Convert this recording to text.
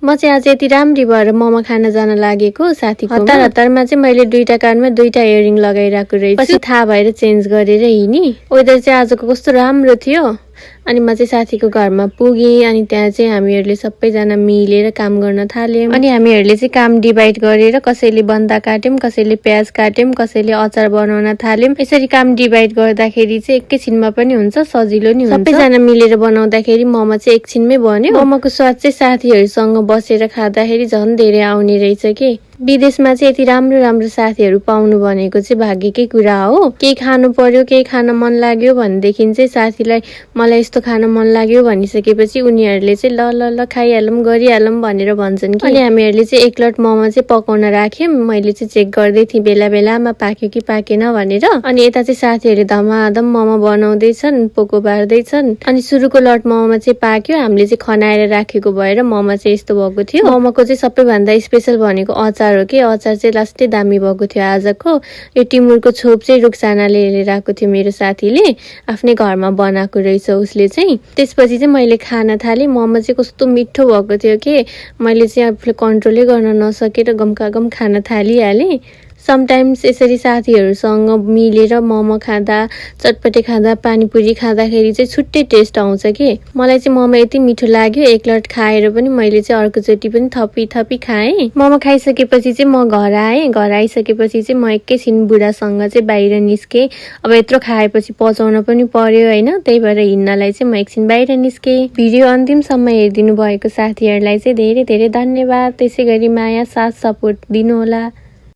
म चाहिँ आज यति राम्री भएर मोमो खान जान लागेको साथीको हतारमा चाहिँ मैले दुईटा कानमा दुईटा इयरिङ लगाइरहेको रहेछु। पछि थाहा भएर चेन्ज गरेर हिँडी। वेदर चाहिँ आजको कस्तो राम्रो थियो। अनि म चाहिँ साथीको घरमा पुगेँ। अनि त्यहाँ चाहिँ हामीहरूले सबैजना मिलेर काम गर्न थाल्यौँ। अनि हामीहरूले चाहिँ काम डिभाइड गरेर कसैले बन्दा काट्यौँ, कसैले प्याज काट्यौँ, कसैले अचार बनाउन थाल्यौँ। यसरी काम डिभाइड गर्दाखेरि चाहिँ एकैछिनमा पनि हुन्छ, सजिलो नि हुन्छ। सबैजना मिलेर बनाउँदाखेरि मोमो चाहिँ एकछिनमै बन्यो। मोमोको स्वाद चाहिँ साथीहरूसँग बसेर खाँदाखेरि झन् धेरै आउने रहेछ के। विदेशमा चाहिँ यति राम्रो राम्रो साथीहरू पाउनु भनेको चाहिँ भाग्यकै कुरा हो। केही खानु पर्यो, केही खान मन लाग्यो भनेदेखि चाहिँ साथीलाई मलाई यस्तो खान मन लाग्यो भनिसकेपछि उनीहरूले चाहिँ ल खाइहालौँ गरिहालौँ भनेर भन्छन् कि। अनि हामीहरूले चाहिँ एक लट मोमो चाहिँ पकाउन राख्यौँ। मैले चाहिँ चेक गर्दै थिएँ बेला बेलामा पाक्यो कि पाकेन भनेर। अनि यता चाहिँ साथीहरूले धमाधम मोमो बनाउँदैछन्, पोको पार्दैछन्। अनि सुरुको लट मोमोमा चाहिँ पाक्यो। हामीले चाहिँ खनाएर राखेको भएर मोमो चाहिँ यस्तो भएको थियो। मोमोको चाहिँ सबैभन्दा स्पेसल भनेको अचार हो कि। अचार चाहिँ लास्टै दामी भएको थियो आजको। यो टिमुरको छोप चाहिँ रुक्सानाले लिएर आएको थियो, मेरो साथीले आफ्नै घरमा बनाएको रहेछ उसले चाहिँ। त्यसपछि चाहिँ मैले खान थालेँ। मोमो चाहिँ कस्तो मिठो भएको थियो कि मैले चाहिँ आफूले कन्ट्रोलै गर्न नसकेर गम खान थालिहालेँ। समटाइम्स यसरी साथीहरूसँग मिलेर मोमो खाँदा, चटपटे खाँदा, पानीपुरी खाँदाखेरि चाहिँ छुट्टै टेस्ट आउँछ कि। मलाई चाहिँ मोमो यति मिठो लाग्यो, एक लट खाएर पनि मैले चाहिँ अर्कोचोटि पनि थपी खाएँ। मोमो खाइसकेपछि चाहिँ म घर आएँ। घर आइसकेपछि चाहिँ म एकैछिन बुढासँग चाहिँ बाहिर निस्केँ। अब यत्रो खाएपछि पचाउन पनि पर्यो होइन, त्यही भएर हिँड्नलाई चाहिँ म एकछिन बाहिर निस्केँ। भिडियो अन्तिमसम्म हेरिदिनु भएको साथीहरूलाई चाहिँ धेरै धेरै धन्यवाद। त्यसै गरी माया साथ सपोर्ट दिनुहोला।